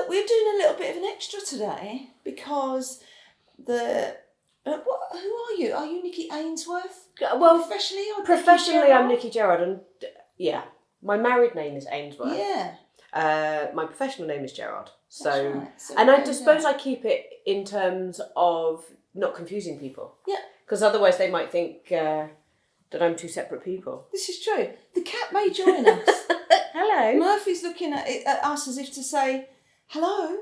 We're doing a little bit of an extra today because who are you? Are you Nikki Ainsworth? Well, professionally, I'm Nikki Gerrard, and my married name is Ainsworth. Yeah. My professional name is Gerrard. So, right. and I suppose I keep it in terms of not confusing people. Yeah. Because otherwise they might think that I'm two separate people. This is true. The cat may join us. Hello. Murphy's looking at us as if to say, hello,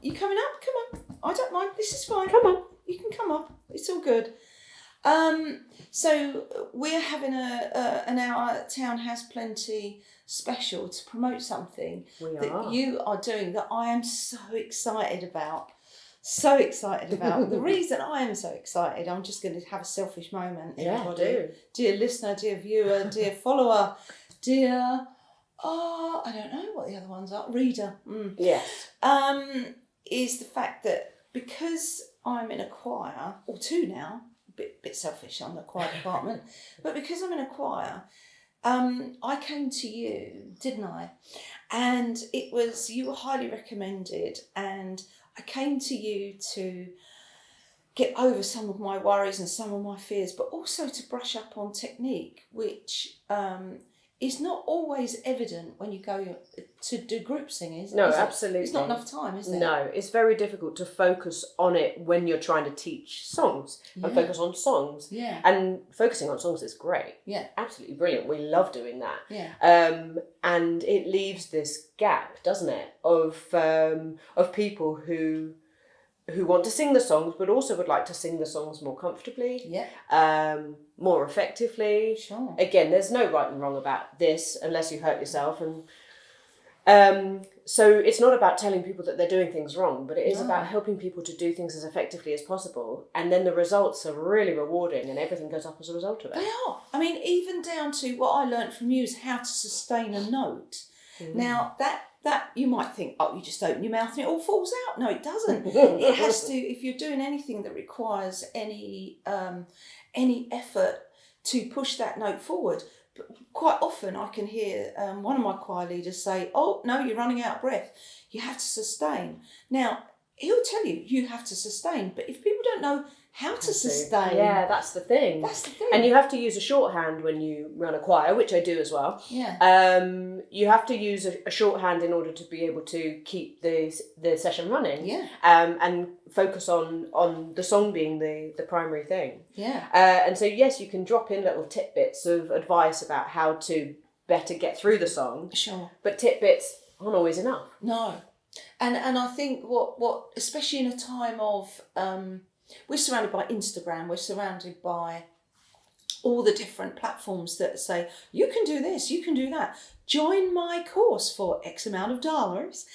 you coming up? Come on. I don't mind. This is fine. Come on. You can come up. It's all good. So we're having an Our Town Has Plenty special to promote something that you are doing that I am so excited about. The reason I am so excited, I'm just going to have a selfish moment, everybody. Do. Dear listener, dear viewer, dear follower, dear, I don't know what the other ones are, reader. Yes. Is the fact that because I'm in a choir, or two now, bit selfish on the choir department, but because I'm in a choir, I came to you, didn't I? And you were highly recommended, and I came to you to get over some of my worries and some of my fears, but also to brush up on technique, which is not always evident when you go to do group singing. No, absolutely. It's not enough time, is there? No, it's very difficult to focus on it when you're trying to teach songs and focus on songs. Yeah. And focusing on songs is great. Yeah. Absolutely brilliant. We love doing that. Yeah. And it leaves this gap, doesn't it, of people who want to sing the songs but also would like to sing the songs more comfortably. Yeah. More effectively. Sure. Again, there's no right and wrong about this unless you hurt yourself, and so it's not about telling people that they're doing things wrong, but it is about helping people to do things as effectively as possible, and then the results are really rewarding and everything goes up as a result of it. They are. I mean, even down to what I learnt from you is how to sustain a note. Now that you might think, you just open your mouth and it all falls out. No, it doesn't. It has to. If you're doing anything that requires any effort to push that note forward, but quite often I can hear one of my choir leaders say, "Oh no, you're running out of breath. You have to sustain." Now he'll tell you you have to sustain, but if people don't know how to sustain, that's the thing. And you have to use a shorthand when you run a choir, which I do as well. Yeah. You have to use a shorthand in order to be able to keep the session running. Yeah. And focus on the song being the primary thing. Yeah. And so yes, you can drop in little tidbits of advice about how to better get through the song. Sure. But tidbits aren't always enough. No. And I think what especially in a time of we're surrounded by Instagram, we're surrounded by all the different platforms that say, you can do this, you can do that. Join my course for X amount of dollars.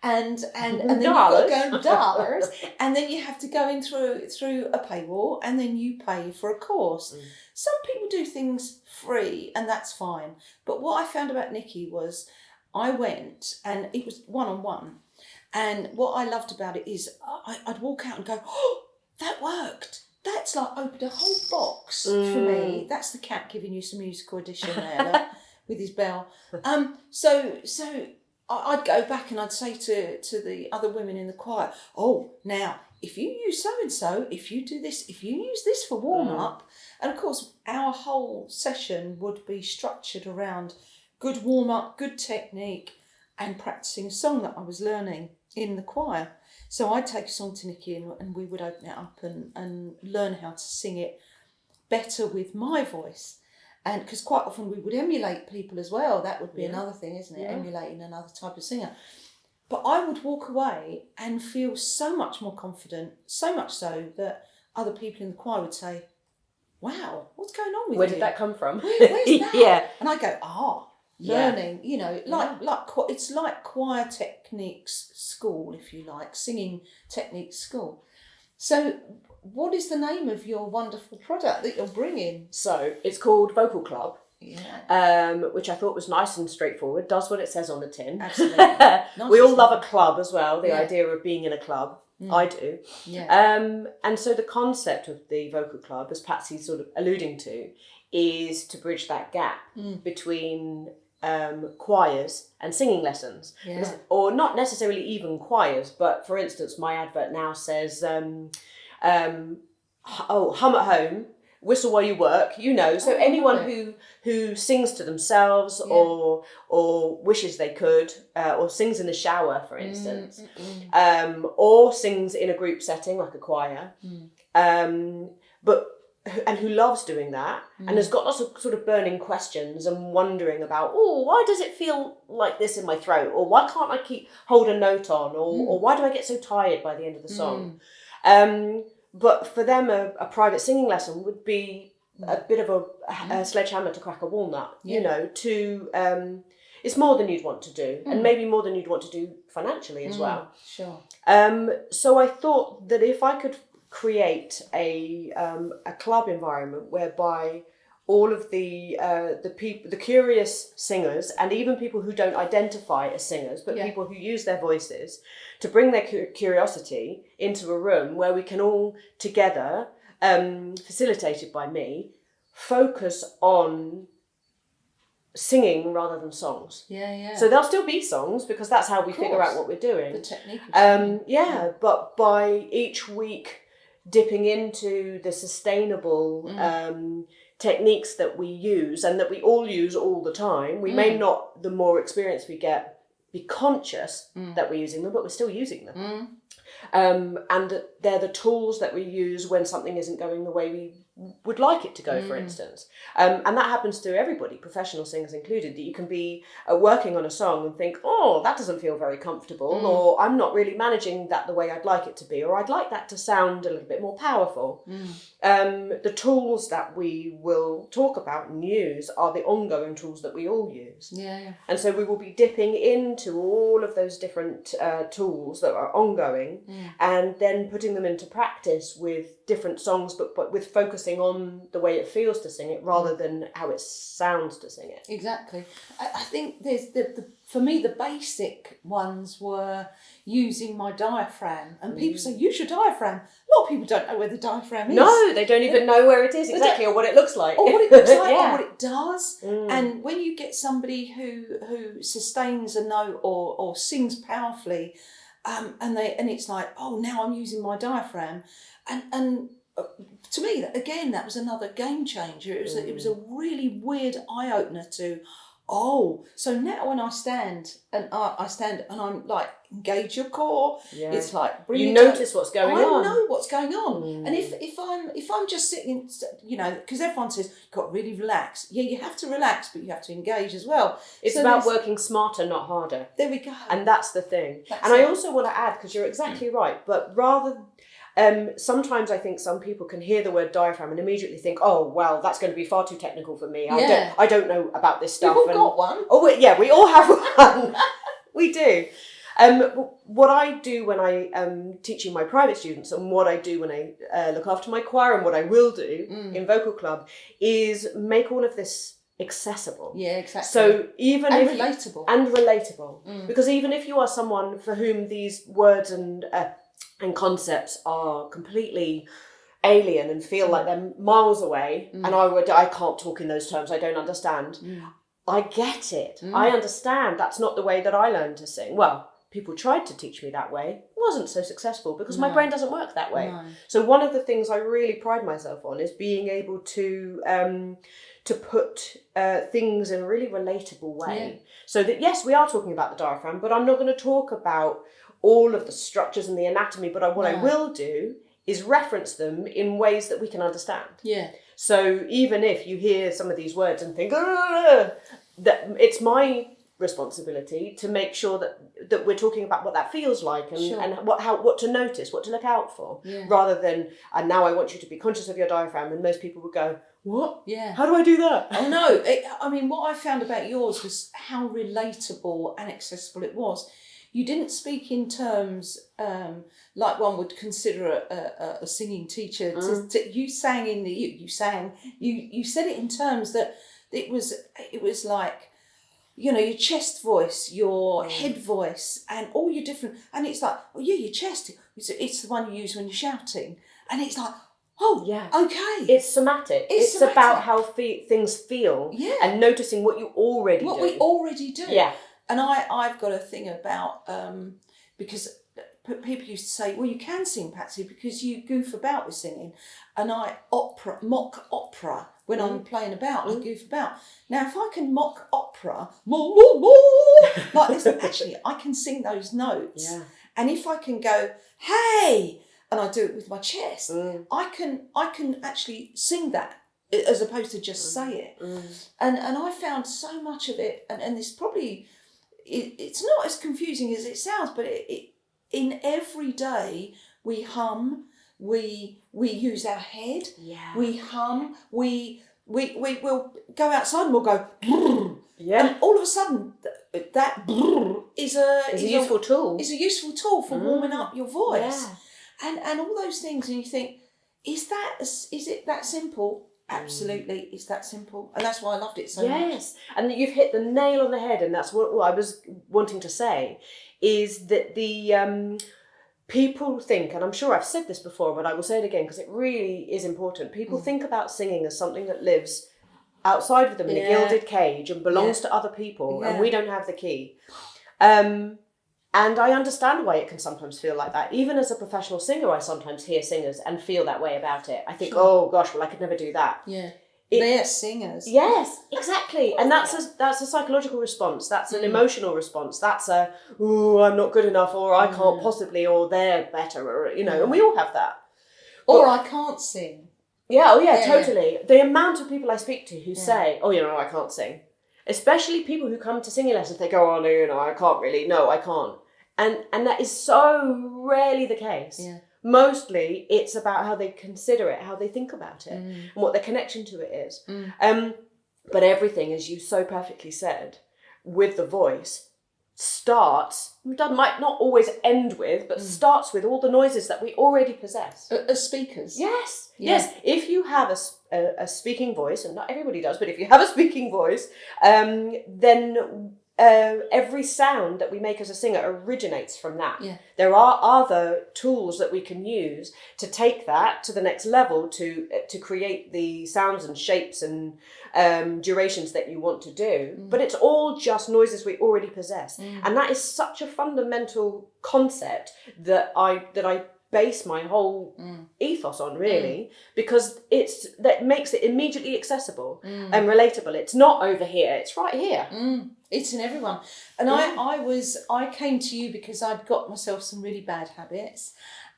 And then you've got to go dollars, and then you have to go in through a paywall, and then you pay for a course. Some people do things free, and that's fine. But what I found about Nikki was I went, and it was one-on-one. And what I loved about it is I'd walk out and go, oh, that worked. That's like opened a whole box for me. That's the cat giving you some musical addition there with his bell. So I'd go back and I'd say to the other women in the choir, oh, now, if you use so-and-so, if you do this, if you use this for warm-up, and of course our whole session would be structured around good warm-up, good technique, and practising a song that I was learning in the choir. So I'd take a song to Nikki and we would open it up and learn how to sing it better with my voice. And because quite often we would emulate people as well. That would be another thing, isn't it? Yeah. Emulating another type of singer. But I would walk away and feel so much more confident, so much so that other people in the choir would say, wow, what's going on with you? Where did that come from? Where's that? Yeah. And I go, learning, it's like choir techniques school, if you like, singing techniques school. So what is the name of your wonderful product that you're bringing? So it's called Vocal Club. Yeah. Which I thought was nice and straightforward, does what it says on the tin. Absolutely. We all love a club as well, the idea of being in a club. I do. Yeah. And so the concept of the Vocal Club, as Patsy's sort of alluding to, is to bridge that gap between choirs and singing lessons. Yeah. Or not necessarily even choirs, but for instance, my advert now says, hum at home, whistle while you work, so anyone who sings to themselves or wishes they could, or sings in the shower, for instance, or sings in a group setting like a choir, and who loves doing that, and has got lots of sort of burning questions and wondering about, why does it feel like this in my throat, or why can't I hold a note on, or why do I get so tired by the end of the song? But for them, a private singing lesson would be a bit of a sledgehammer to crack a walnut, it's more than you'd want to do, and maybe more than you'd want to do financially as well. Sure. So I thought that if I could create a club environment whereby all of the people, the curious singers, and even people who don't identify as singers, but people who use their voices to bring their curiosity into a room where we can all together, facilitated by me, focus on singing rather than songs. So there'll still be songs because that's how we figure out what we're doing. The technique. But by each week dipping into the sustainable techniques that we use and that we all use all the time, we may not, the more experience we get, be conscious that we're using them, but we're still using them. And that they're the tools that we use when something isn't going the way we would like it to go, for instance. And that happens to everybody, professional singers included, that you can be working on a song and think, that doesn't feel very comfortable, or I'm not really managing that the way I'd like it to be, or I'd like that to sound a little bit more powerful. The tools that we will talk about and use are the ongoing tools that we all use. And so we will be dipping into all of those different tools that are ongoing and then putting them into practice with different songs, but with focusing on the way it feels to sing it rather than how it sounds to sing it. Exactly. I think there's for me the basic ones were using my diaphragm, and people say use your diaphragm. A lot of people don't know where the diaphragm is. No, they don't even know where it is exactly, or what it looks like, or what it looks like, or what it does. And when you get somebody who sustains a note or sings powerfully, and it's like, now I'm using my diaphragm, and to me, again, that was another game changer. It was a really weird eye opener to, so now when I stand and I'm like, engage your core. It's like you notice what's going on. I know what's going on, and if I'm just sitting, because everyone says you've got to really relax. Yeah, you have to relax, but you have to engage as well. It's about working smarter, not harder. There we go. And that's the thing. I also want to add, because you're exactly right, but rather. Sometimes I think some people can hear the word diaphragm and immediately think, well, that's going to be far too technical for me. I don't know about this stuff. We've all got one. We all have one. We do. What I do when I am teaching my private students, and what I do when I look after my choir, and what I will do in vocal club, is make all of this accessible. Yeah, exactly. So even relatable. Because even if you are someone for whom these words and concepts are completely alien and feel like they're miles away, and I can't talk in those terms, I don't understand. I get it. I understand. That's not the way that I learned to sing. Well, people tried to teach me that way. It wasn't so successful because my brain doesn't work that way. So one of the things I really pride myself on is being able to put things in a really relatable way. So that, yes, we are talking about the diaphragm, but I'm not going to talk about all of the structures and the anatomy, but what I will do is reference them in ways that we can understand. So even if you hear some of these words and think, that it's my responsibility to make sure that we're talking about what that feels like and what to notice, what to look out for, rather than, and now I want you to be conscious of your diaphragm, and most people would go, what? How do I do that? Oh no, what I found about yours was how relatable and accessible it was. You didn't speak in terms like one would consider a singing teacher. You sang you said it in terms that it was like, your chest voice, your head voice, and all your different. And it's like, your chest. It's the one you use when you're shouting, and it's like, Oh, Yeah. okay. It's somatic. It's somatic. about how things feel and noticing what you already do. What we already do. Yeah. And I've got a thing about, because people used to say, well, you can sing, Patsy, because you goof about with singing. And I mock opera when I'm playing about, I goof about. Now, if I can mock opera, like this, actually, I can sing those notes. Yeah. And if I can go, hey, and I do it with my chest, I can actually sing that as opposed to just say it. And I found so much of it, and this probably, it's not as confusing as it sounds, but it in every day we hum, we use our head, we hum, we will go outside and we'll go brrr, and all of a sudden that brrr is a useful tool. It's a useful tool for warming up your voice, and all those things, and you think, is it that simple? Absolutely, it's that simple, and that's why I loved it so much. Yes, and you've hit the nail on the head, and that's what I was wanting to say, is that the people think, and I'm sure I've said this before, but I will say it again because it really is important. People think about singing as something that lives outside of them in a gilded cage and belongs to other people, and we don't have the key. And I understand why it can sometimes feel like that. Even as a professional singer, I sometimes hear singers and feel that way about it. I think, oh gosh, well, I could never do that. Yeah. They're singers. Yes, exactly. And that's a psychological response. That's an emotional response. That's I'm not good enough, or I can't possibly, or they're better, or, and we all have that. Or I can't sing. Yeah, totally. Yeah. The amount of people I speak to who say, I can't sing. Especially people who come to singing lessons, they go, I can't really, no, I can't. And that is so rarely the case. Yeah. Mostly it's about how they consider it, how they think about it, and what their connection to it is. But everything, as you so perfectly said, with the voice, might not always end with, but starts with all the noises that we already possess. As speakers? Yes. Yeah. Yes. If you have a speaking voice, and not everybody does, but if you have a speaking voice, then every sound that we make as a singer originates from that. Yeah. There are other tools that we can use to take that to the next level to create the sounds and shapes and durations that you want to do. But it's all just noises we already possess. And that is such a fundamental concept that I base my whole ethos on, really, because that makes it immediately accessible and relatable. It's not over here, it's right here. It's in everyone. And I came to you because I'd got myself some really bad habits,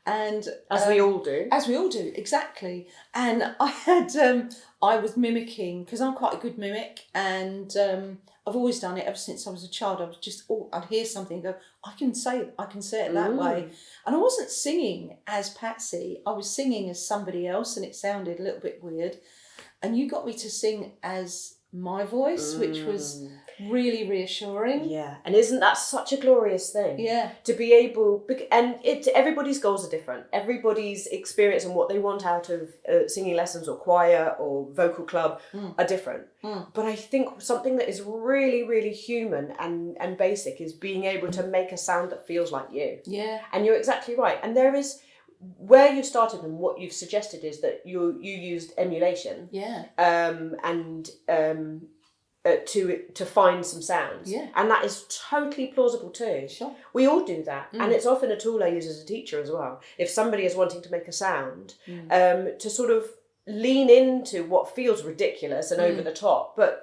and as we all do, exactly. And I was mimicking, because I'm quite a good mimic, and I've always done it ever since I was a child. I was just, I'd hear something and go, I can say it that way. And I wasn't singing as Patsy, I was singing as somebody else, and it sounded a little bit weird. And you got me to sing as my voice, which was really reassuring. Yeah, and isn't that such a glorious thing? Yeah. To be able, and everybody's goals are different. Everybody's experience and what they want out of singing lessons or choir or vocal club are different. But I think something that is really, really human and basic is being able to make a sound that feels like you. Yeah. And you're exactly right. And there is, where you started and what you've suggested is that you used emulation. Yeah. To find some sounds. Yeah. And that is totally plausible too. Sure. We all do that. And it's often a tool I use as a teacher as well. If somebody is wanting to make a sound, to sort of lean into what feels ridiculous and over the top. But,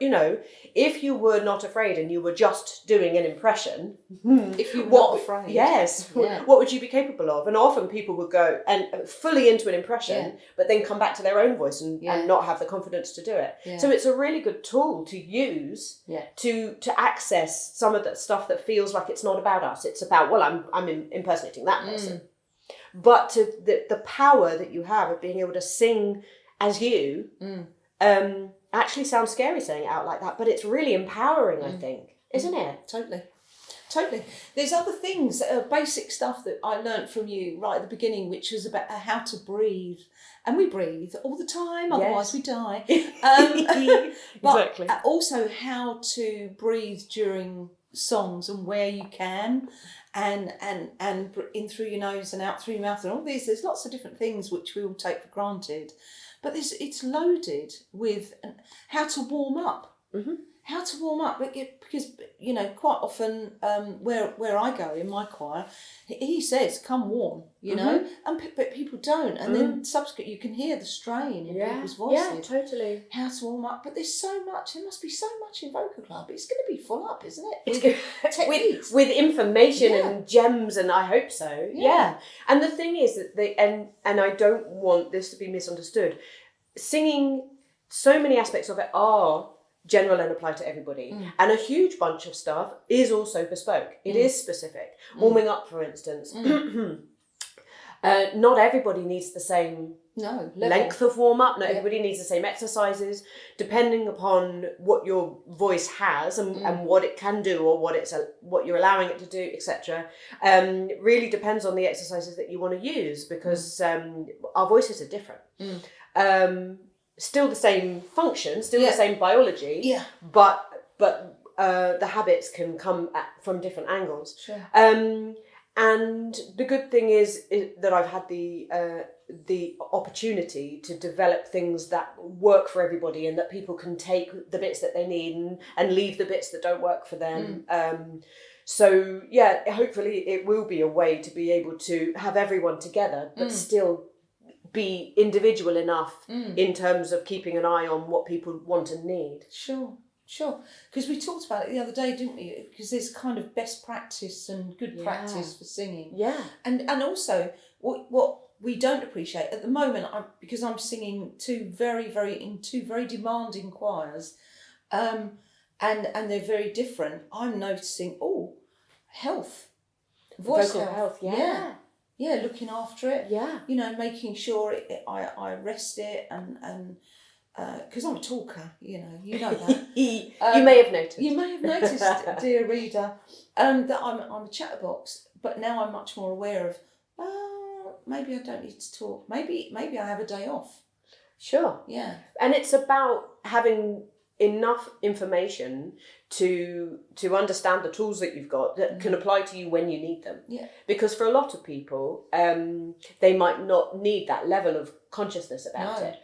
if you were not afraid and you were just doing an impression, if you were not afraid, yes, what would you be capable of? And often people would go and fully into an impression, but then come back to their own voice and not have the confidence to do it. Yeah. So it's a really good tool to use to access some of that stuff that feels like it's not about us. It's about, well, I'm impersonating that person. But to the power that you have of being able to sing as you, actually sounds scary saying it out like that, but it's really empowering, I think, isn't it? Totally. There's other things, basic stuff that I learnt from you right at the beginning, which was about how to breathe. And we breathe all the time, otherwise we die. Exactly. But also how to breathe during songs and where you can, and in through your nose and out through your mouth and all these. There's lots of different things which we all take for granted, but it's loaded with how to warm up. Mm-hmm. How to warm up, because quite often where I go in my choir, he says come warm, but people don't, and then subsequently you can hear the strain in people's voices. Yeah, totally. How to warm up, but there must be so much in vocal club. It's going to be full up, isn't it? With information and gems, and I hope so. Yeah. And the thing is that and I don't want this to be misunderstood. Singing, so many aspects of it are general and apply to everybody, and a huge bunch of stuff is also bespoke. It is specific. Warming up, for instance, not everybody needs the same length of warm up. Not everybody needs the same exercises, depending upon what your voice has and what it can do, or what you're allowing it to do, etc. Really depends on the exercises that you want to use, because our voices are different. Still the same function, still the same biology, but the habits can come from different angles. Sure. And the good thing is that I've had the opportunity to develop things that work for everybody, and that people can take the bits that they need and leave the bits that don't work for them. So hopefully it will be a way to be able to have everyone together, but still be individual enough in terms of keeping an eye on what people want and need. Sure. Because we talked about it the other day, didn't we? Because there's kind of best practice and good practice for singing. Yeah. And also what we don't appreciate at the moment, because I'm singing two very demanding choirs, and they're very different. I'm noticing health, voice health. Yeah, looking after it. Yeah. Making sure I rest it and because I'm a talker, you know that. You may have noticed. You may have noticed, dear reader, that I'm a chatterbox. But now I'm much more aware of. Maybe I don't need to talk. Maybe I have a day off. Sure. Yeah. And it's about having enough information to understand the tools that you've got that can apply to you when you need them. Yeah. Because for a lot of people, they might not need that level of consciousness about it.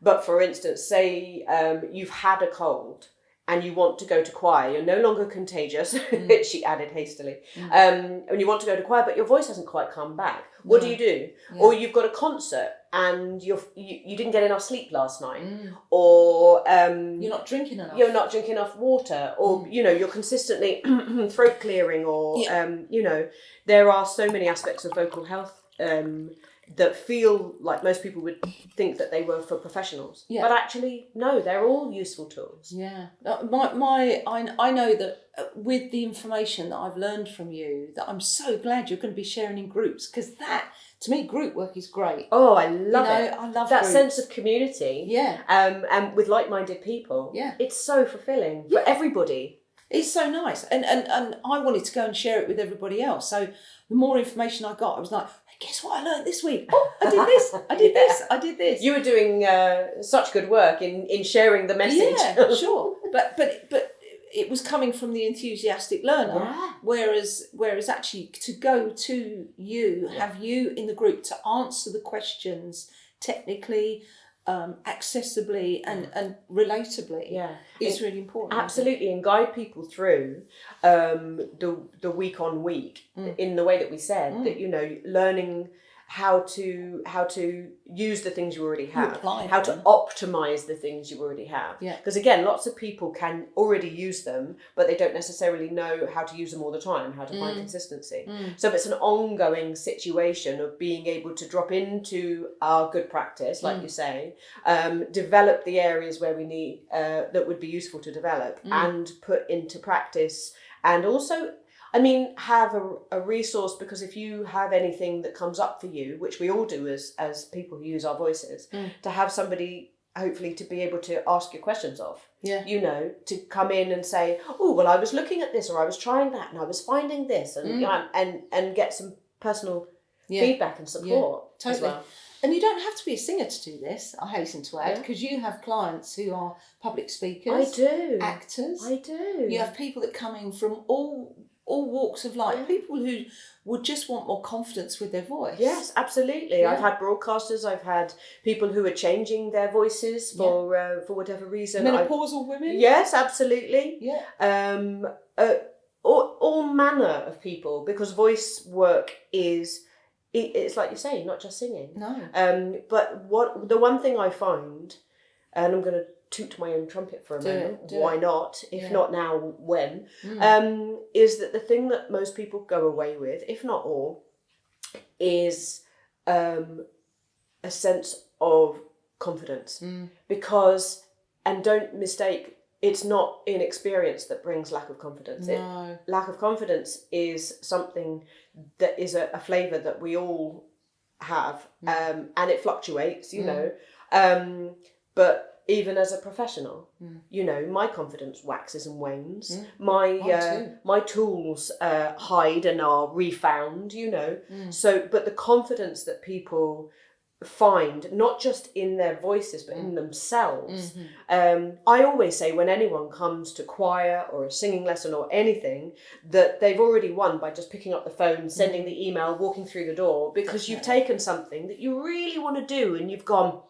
But for instance, say you've had a cold and you want to go to choir, you're no longer contagious, she added hastily, and you want to go to choir, but your voice hasn't quite come back. What do? Yeah. Or you've got a concert and you didn't get enough sleep last night, or you're not drinking enough. You're not drinking enough water, or you're consistently throat clearing, or there are so many aspects of vocal health that feel like most people would think that they were for professionals. Yeah. But actually, no, they're all useful tools. Yeah. I know that with the information that I've learned from you, that I'm so glad you're going to be sharing in groups, because that, to me, group work is great. Oh, I love it. I love that groups. Sense of community. Yeah. And with like-minded people. Yeah. It's so fulfilling for everybody. It's so nice. And I wanted to go and share it with everybody else. So the more information I got, I was like, guess what I learned this week? Oh, I did this, I did this. You were doing such good work in sharing the message. Yeah, sure. But it was coming from the enthusiastic learner. Yeah. Whereas actually to go to you, have you in the group to answer the questions technically, accessibly and relatably is really important. Absolutely, and guide people through the week on week in the way that we said that learning how to use the things you already have, how to optimize the things you already have. Yeah. Because again, lots of people can already use them, but they don't necessarily know how to use them all the time, how to find consistency. So it's an ongoing situation of being able to drop into our good practice, like you say, develop the areas where we need that would be useful to develop and put into practice, and also have a resource, because if you have anything that comes up for you, which we all do as people who use our voices, to have somebody hopefully to be able to ask your questions of. Yeah. To come in and say, oh, well, I was looking at this, or I was trying that, and I was finding this, and and get some personal feedback and support as well. And you don't have to be a singer to do this, I hasten to add, because you have clients who are public speakers. I do. Actors. I do. You have people that come in from all walks of life, people who would just want more confidence with their voice. Yes, absolutely. Yeah. I've had broadcasters, I've had people who are changing their voices for whatever reason. Menopausal women? Yes, absolutely. Yeah. All manner of people, because voice work is, it's like you say, not just singing. No. But the one thing I find, and I'm going to toot my own trumpet for a moment, why not? If not now, when? Is that the thing that most people go away with, if not all, is a sense of confidence. Because, and don't mistake, it's not inexperience that brings lack of confidence. No. Lack of confidence is something that is a flavour that we all have, and it fluctuates, you know. But even as a professional, you know, my confidence waxes and wanes. My tools hide and are refound, you know. So, but the confidence that people find, not just in their voices, but in themselves. I always say when anyone comes to choir or a singing lesson or anything, that they've already won by just picking up the phone, sending the email, walking through the door, because you've taken something that you really want to do and you've gone,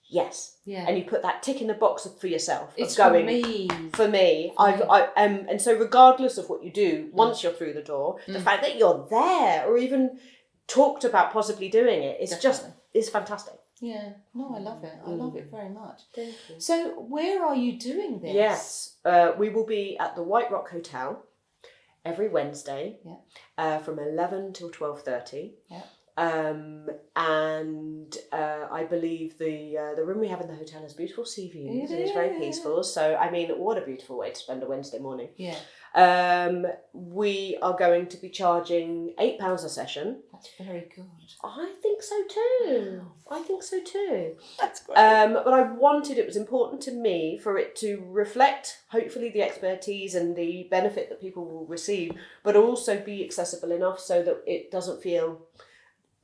yes. Yeah. And you put that tick in the box for yourself. It's going, for me. And so regardless of what you do, once you're through the door, the fact that you're there or even talked about possibly doing it, it's fantastic. Yeah. No, I love it. I love it very much. Thank you. So where are you doing this? Yes. We will be at the White Rock Hotel every Wednesday from 11 till 12:30. Yeah. And I believe the room we have in the hotel has beautiful sea views and it's very peaceful. So, I mean, what a beautiful way to spend a Wednesday morning. Yeah. We are going to be charging £8 a session. That's very good. I think so too. Wow. I think so too. That's great. But it was important to me for it to reflect, hopefully, the expertise and the benefit that people will receive, but also be accessible enough so that it doesn't feel,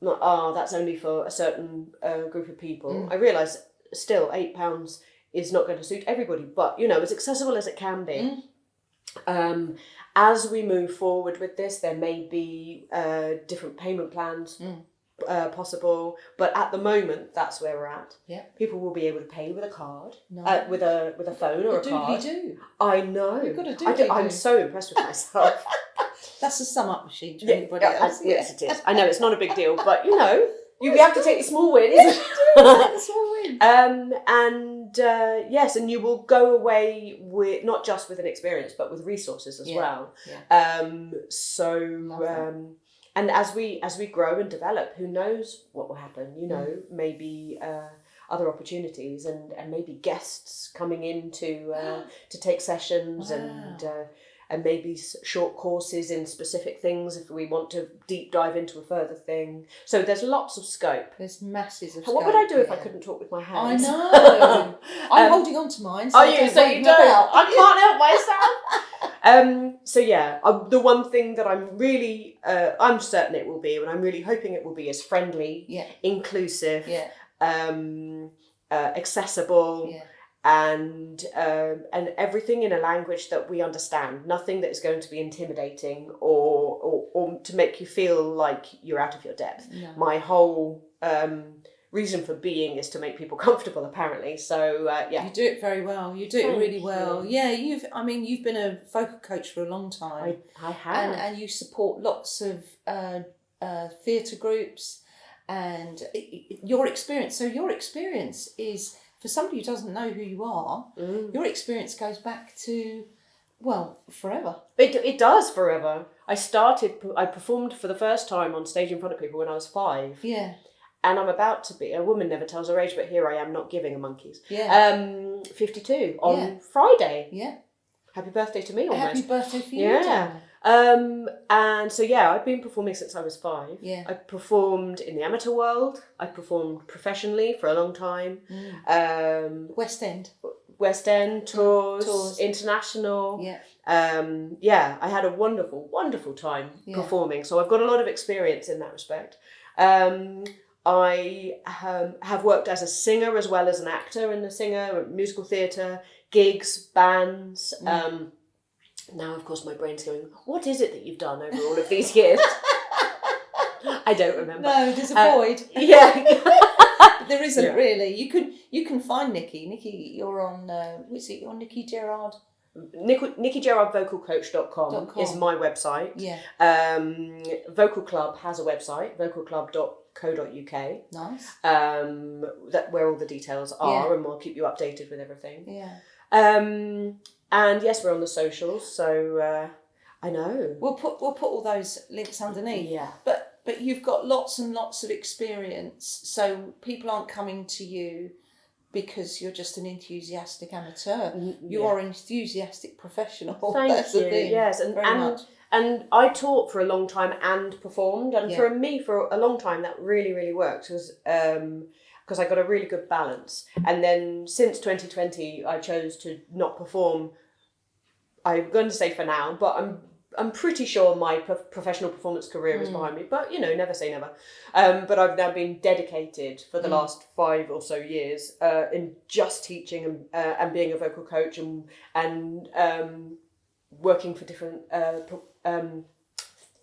that's only for a certain group of people. I realise still £8 is not going to suit everybody, but, you know, as accessible as it can be. As we move forward with this, there may be different payment plans possible, but at the moment, that's where we're at. Yeah, people will be able to pay with a card, with a phone or a card. Do. I know. You've got to do. I'm so impressed with myself. That's a sum up machine to anybody else. Yes, it is. I know it's not a big deal, but you know, we have to take the small wins. The small wins. Yes, and you will go away with not just with an experience, but with resources as well. Yeah. And as we grow and develop, who knows what will happen? You know, maybe other opportunities and maybe guests coming in to take sessions and maybe short courses in specific things if we want to deep dive into a further thing. So there's lots of scope. There's masses of scope. What would I do if I couldn't talk with my hands? I know. I'm holding on to mine. So you don't? I can't help myself. So yeah, the one thing that I'm really, I'm certain it will be, and I'm really hoping it will be, is friendly, inclusive, accessible. Yeah. And everything in a language that we understand. Nothing that is going to be intimidating or to make you feel like you're out of your depth. No. My whole reason for being is to make people comfortable, apparently. So you do it very well. You do it really well. Yeah, you've been a vocal coach for a long time. I have, and you support lots of theatre groups, and your experience. So your experience is, for somebody who doesn't know who you are, your experience goes back to, forever. It does forever. I performed for the first time on stage in front of people when I was 5. Yeah. And I'm about to be, a woman never tells her age, but here I am not giving a monkeys. Yeah. 52 on Friday. Yeah. Happy birthday to me almost. Happy birthday for you. Yeah. And so I've been performing since I was 5. Yeah. I performed in the amateur world. I performed professionally for a long time. West End tours, international. Yeah. I had a wonderful, wonderful time performing. So I've got a lot of experience in that respect. I have worked as a singer as well as an actor in the singer, musical theatre, gigs, bands. Now, of course, my brain's going, what is it that you've done over all of these years? I don't remember. No, there's a void. Yeah. But there isn't really. You can find Nikki. Nikki, you're on, you're on Nikki Gerrard? Nikki Gerrard vocalcoach.com is my website. Yeah. Vocal Club has a website, vocalclub.co.uk. Nice. That where all the details are, and we'll keep you updated with everything. Yeah. And yes, we're on the socials, so I know. We'll put all those links underneath. Yeah. But you've got lots and lots of experience, so people aren't coming to you because you're just an enthusiastic amateur. You are an enthusiastic professional. That's the you. thing. Yes, and I taught for a long time and performed, and Yeah. for me for a long time that really, really worked because I got a really good balance. And then since 2020, I chose to not perform. I'm going to say for now, but I'm pretty sure my professional performance career is behind me. But never say never. But I've now been dedicated for the last 5 or so years in just teaching and being a vocal coach and working for different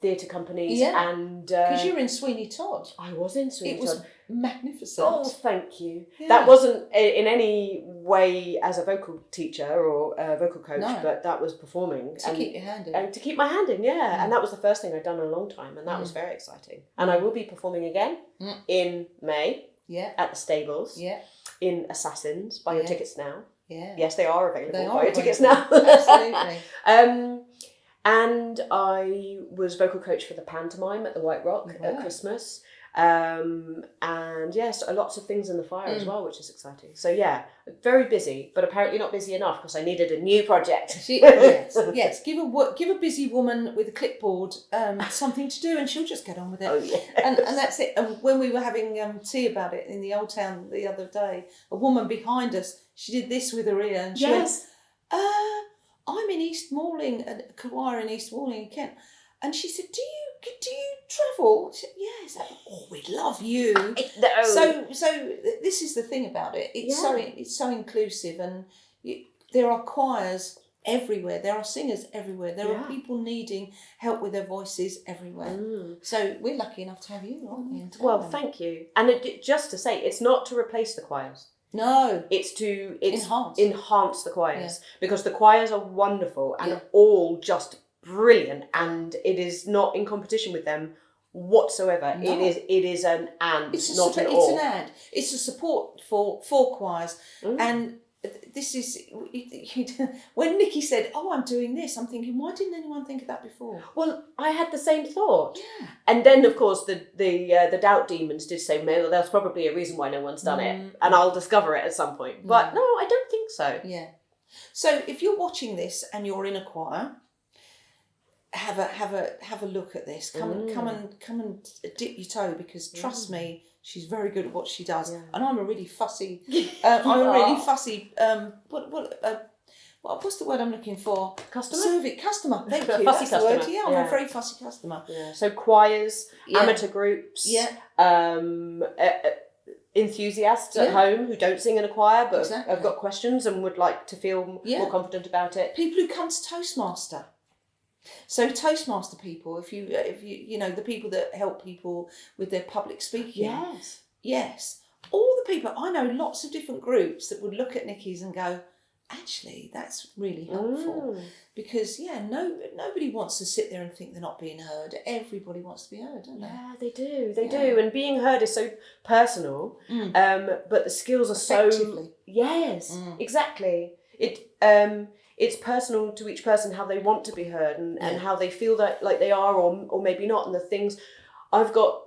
theatre companies. Yeah. And Because you were in Sweeney Todd. I was in Sweeney Todd. It was magnificent. Oh, thank you. Yeah. That wasn't in any way as a vocal teacher or a vocal coach, but that was performing. To keep your hand in. And to keep my hand in, yeah. And that was the first thing I'd done in a long time, and that was very exciting. And I will be performing again in May at the Stables in Assassins. Buy your tickets now. Yeah. Yes, they are available. Buy your tickets now. Absolutely. And I was vocal coach for the pantomime at the White Rock at Christmas. And yes, lots of things in the fire as well, which is exciting. So yeah, very busy, but apparently not busy enough because I needed a new project. Yes. Give a busy woman with a clipboard something to do, and she'll just get on with it. Oh yes. And that's it. And when we were having tea about it in the Old Town the other day, a woman behind us, she did this with her ear, and she went, I'm in East Malling, a choir in East Malling in Kent. And she said, do you travel? I said, yes. Oh, we'd love you. No. So this is the thing about it. It's so inclusive, and there are choirs everywhere. There are singers everywhere. There are people needing help with their voices everywhere. So we're lucky enough to have you, aren't we? Well, thank you. And just to say, it's not to replace the choirs. No. It's to enhance the choirs because the choirs are wonderful and all just brilliant, and it is not in competition with them whatsoever. No. It is an and, it's not an or. It's an and. It's a support for choirs, and this is when Nikki said, "Oh, I'm doing this." I'm thinking, why didn't anyone think of that before? Well, I had the same thought. Yeah. And then, of course, the doubt demons did say, "Well, there's probably a reason why no one's done it, and I'll discover it at some point." But no, I don't think so. Yeah. So if you're watching this and you're in a choir, have a look at this. Come and dip your toe, because trust me, she's very good at what she does, and I'm a really fussy. What's the word I'm looking for? Customer. Thank you. Fussy customer. The word. Yeah, I'm a very fussy customer. Yeah. So choirs, amateur groups, enthusiasts at home who don't sing in a choir but have got questions and would like to feel more confident about it. People who come to Toastmaster. So Toastmaster people, if you the people that help people with their public speaking. Yes. All the people, I know lots of different groups that would look at Nikki's and go, actually, that's really helpful. Because nobody wants to sit there and think they're not being heard. Everybody wants to be heard, don't they? Yeah, they do. They do. And being heard is so personal. But the skills are so exactly. It's personal to each person how they want to be heard and how they feel that like they are or maybe not. And the things, I've got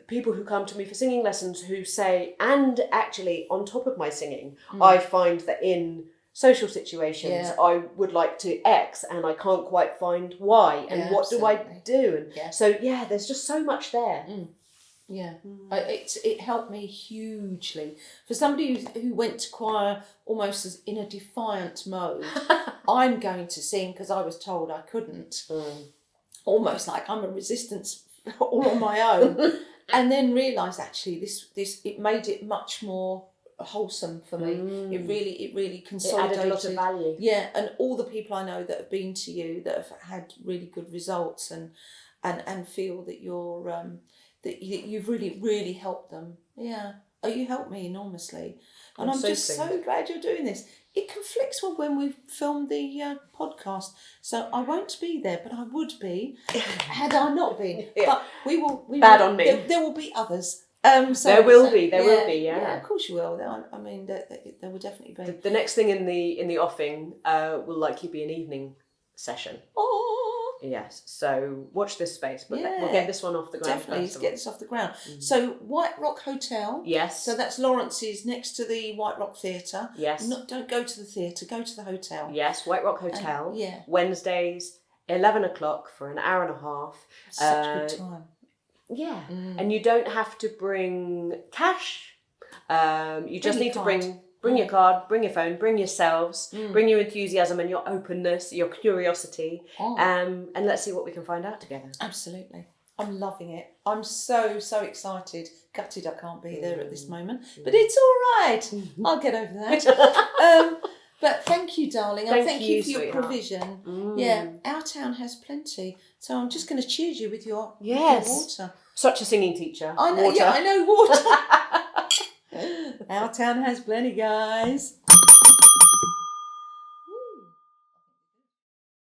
people who come to me for singing lessons who say, and actually on top of my singing, I find that in social situations I would like to X and I can't quite find Y, and what do I do? And so there's just so much there. It helped me hugely. For somebody who went to choir almost as in a defiant mode, I'm going to sing because I was told I couldn't. Almost like I'm a resistance all on my own. and then realised actually this it made it much more wholesome for me. It really consolidated. It added a lot of value. Yeah, and all the people I know that have been to you that have had really good results and feel that you're that you've really helped them. Yeah. Oh, you helped me enormously. And I'm just so glad you're doing this. It conflicts with when we filmed the podcast. So I won't be there, but I would be had I not been. Yeah. But we will. Bad on me. There will be others. There will be. Yeah, of course you will. I mean, there will definitely be. The next thing in the offing will likely be an evening session. Oh. Yes, so watch this space, but we'll get this one off the ground. Definitely, let's get this off the ground. So, White Rock Hotel. Yes. So that's Lawrence's next to the White Rock Theatre. Yes. Don't go to the theatre, go to the hotel. Yes, White Rock Hotel. Yeah. Wednesdays, 11 o'clock for an hour and a half. Such a good time. Yeah, and you don't have to bring cash. You just need to bring your card, bring your phone, bring yourselves, bring your enthusiasm and your openness, your curiosity, and let's see what we can find out together. Absolutely. I'm loving it. I'm so excited. Gutted I can't be there at this moment, but it's all right. I'll get over that. But thank you, darling. Thank you for your provision. Yeah, our town has plenty. So I'm just going to cheer you with your water. Such a singing teacher. I know. Water. Yeah, I know water. Our town has plenty, guys.